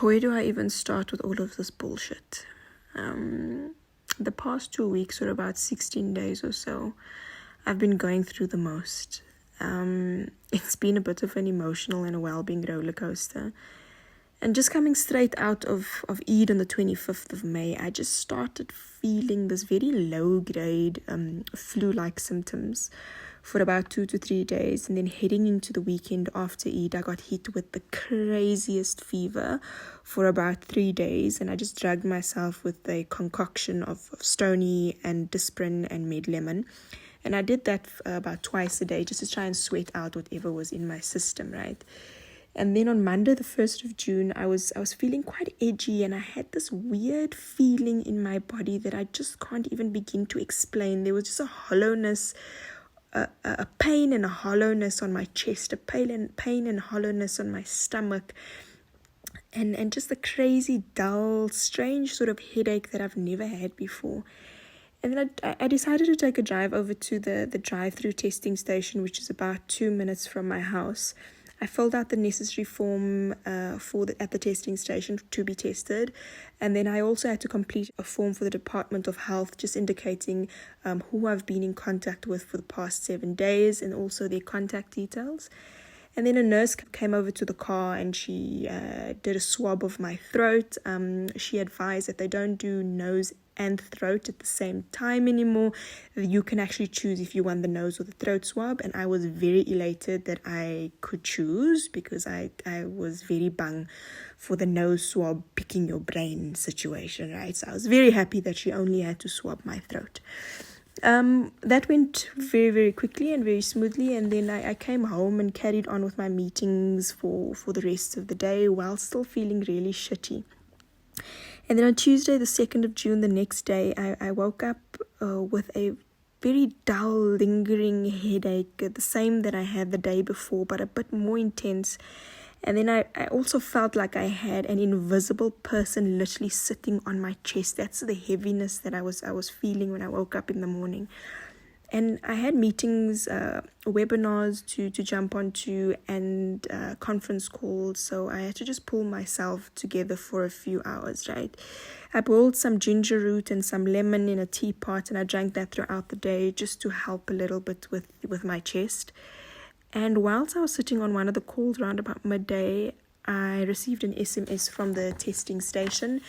Where do I even start with all of this bullshit? The past 2 weeks, or about 16 days or so, I've been going through the most. It's been a bit of an emotional and a well-being roller coaster. And just coming straight out of Eid on the 25th of May, I just started feeling this very low-grade flu-like symptoms for about 2 to 3 days. And then heading into the weekend after Eid, I got hit with the craziest fever for about 3 days. And I just drugged myself with a concoction of Stony and Disprin and Med Lemon. And I did that about twice a day just to try and sweat out whatever was in my system, right? And then on Monday, the 1st of June, I was feeling quite edgy, and I had this weird feeling in my body that I just can't even begin to explain. There was just a hollowness, a pain and a hollowness on my chest, a pain and hollowness on my stomach, and just a crazy, dull, strange sort of headache that I've never had before. And then I decided to take a drive over to the drive-through testing station, which is about 2 minutes from my house. I filled out the necessary form at the testing station to be tested. And then I also had to complete a form for the Department of Health, just indicating who I've been in contact with for the past 7 days and also their contact details. And then a nurse came over to the car and she did a swab of my throat. She advised that they don't do nose and throat at the same time anymore. You can actually choose if you want the nose or the throat swab. And I was very elated that I could choose, because I was very bang for the nose swab picking your brain situation, right? So I was very happy that she only had to swab my throat. That went very, very quickly and very smoothly, and then I came home and carried on with my meetings for the rest of the day while still feeling really shitty. And then on Tuesday, the 2nd of June, the next day, I woke up with a very dull, lingering headache, the same that I had the day before, but a bit more intense. And then I also felt like I had an invisible person literally sitting on my chest. That's the heaviness that I was feeling when I woke up in the morning. And I had meetings, webinars to jump onto, and conference calls. So I had to just pull myself together for a few hours, right? I boiled some ginger root and some lemon in a teapot, and I drank that throughout the day just to help a little bit with my chest. And whilst I was sitting on one of the calls around about midday, I received an SMS from the testing station.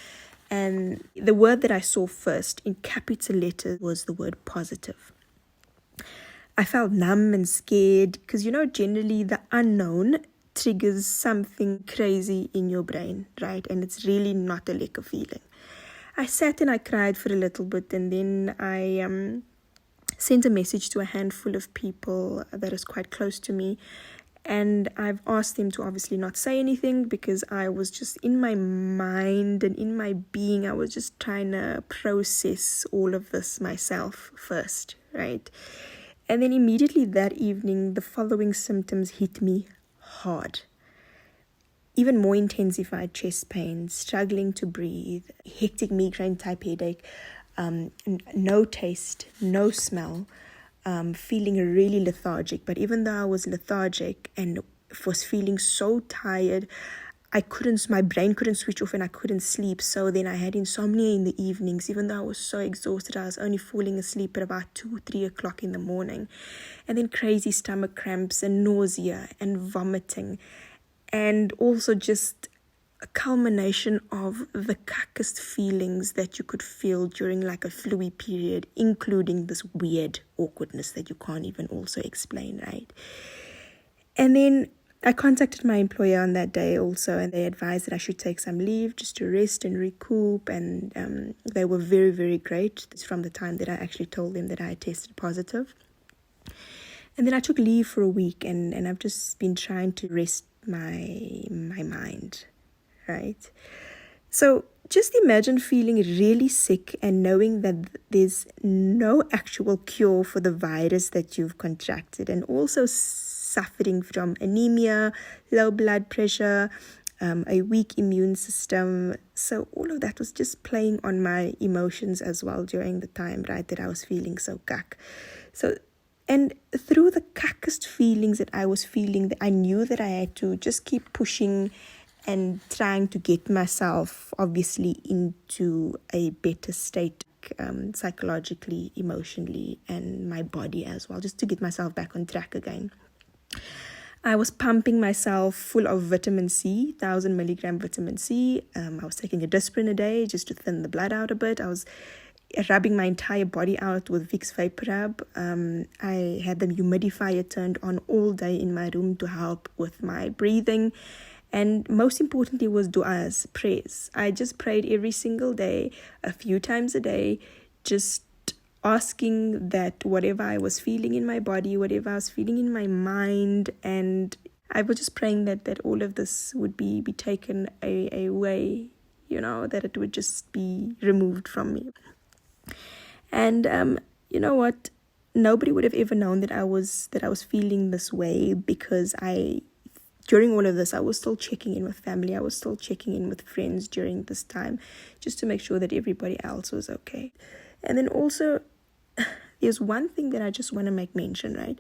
And the word that I saw first in capital letters was the word positive. I felt numb and scared because, generally the unknown triggers something crazy in your brain, right? And it's really not a lekker feeling. I sat and I cried for a little bit, and then I sent a message to a handful of people that is quite close to me, and I've asked them to obviously not say anything, because I was just in my mind and in my being, I was just trying to process all of this myself first, right? And then immediately that evening, the following symptoms hit me hard. Even more intensified chest pain, struggling to breathe, hectic migraine type headache, no taste, no smell, feeling really lethargic. But even though I was lethargic and was feeling so tired, my brain couldn't switch off and I couldn't sleep. So then I had insomnia in the evenings. Even though I was so exhausted, I was only falling asleep at about 2-3 o'clock in the morning. And then crazy stomach cramps and nausea and vomiting. And also just a culmination of the cuckest feelings that you could feel during like a flu-y period, including this weird awkwardness that you can't even also explain, right? And then I contacted my employer on that day also, and they advised that I should take some leave just to rest and recoup, and they were very, very great. It's from the time that I actually told them that I had tested positive. And then I took leave for a week, and I've just been trying to rest my mind, right? So just imagine feeling really sick and knowing that there's no actual cure for the virus that you've contracted, and also suffering from anemia, low blood pressure, a weak immune system. So all of that was just playing on my emotions as well during the time, right, that I was feeling so cuck. And through the cuckest feelings that I was feeling, I knew that I had to just keep pushing and trying to get myself obviously into a better state, psychologically, emotionally, and my body as well, just to get myself back on track again. I was pumping myself full of vitamin C, 1,000 milligram vitamin C. I was taking a Disprin a day just to thin the blood out a bit. I was rubbing my entire body out with Vicks Vapor Rub. I had the humidifier turned on all day in my room to help with my breathing. And most importantly was du'as, prayers. I just prayed every single day, a few times a day, just asking that whatever I was feeling in my body, whatever I was feeling in my mind, and I was just praying that all of this would be taken away, that it would just be removed from me. And you know what? Nobody would have ever known that I was feeling this way, because during all of this, I was still checking in with family. I was still checking in with friends during this time, just to make sure that everybody else was okay. And then also, there's one thing that I just want to make mention, right?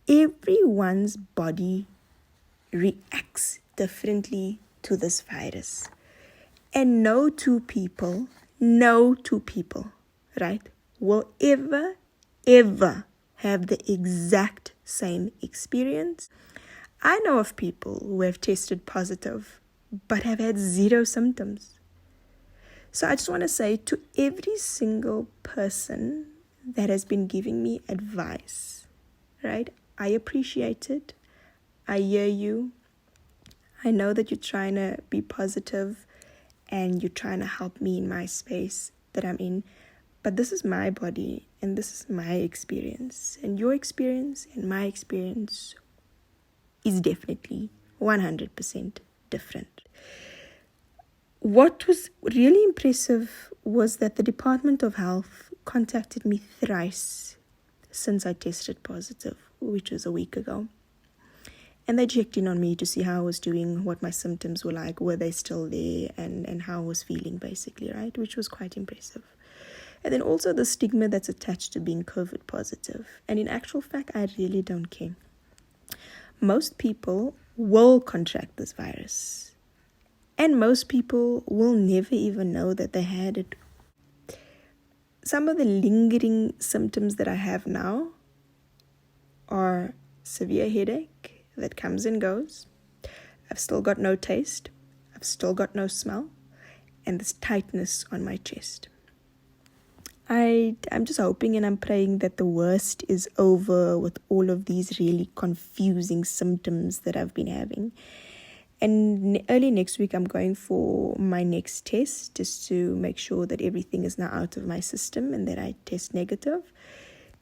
Everyone's body reacts differently to this virus. And no two people, right, will ever have the exact same experience. I know of people who have tested positive but have had zero symptoms. So I just want to say to every single person that has been giving me advice, right? I appreciate it. I hear you. I know that you're trying to be positive and you're trying to help me in my space that I'm in. But this is my body and this is my experience. And your experience and my experience is definitely 100% different. What was really impressive was that the Department of Health contacted me thrice since I tested positive, which was a week ago. And they checked in on me to see how I was doing, what my symptoms were like, were they still there, and how I was feeling, basically, right? Which was quite impressive. And then also the stigma that's attached to being COVID positive. And in actual fact, I really don't care. Most people will contract this virus. And most people will never even know that they had it. Some of the lingering symptoms that I have now are severe headache that comes and goes. I've still got no taste. I've still got no smell. And this tightness on my chest. I'm just hoping and I'm praying that the worst is over with all of these really confusing symptoms that I've been having. And early next week, I'm going for my next test just to make sure that everything is now out of my system and that I test negative.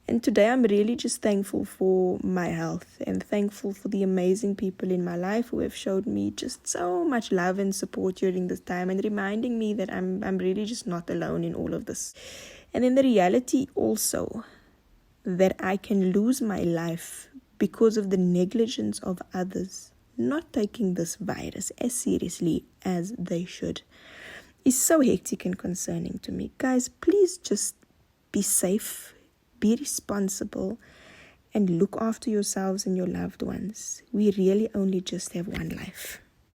And today, I'm really just thankful for my health and thankful for the amazing people in my life who have showed me just so much love and support during this time and reminding me that I'm really just not alone in all of this. And then the reality also that I can lose my life because of the negligence of others not taking this virus as seriously as they should is so hectic and concerning to me. Guys, please just be safe, be responsible, and look after yourselves and your loved ones. We really only just have one life.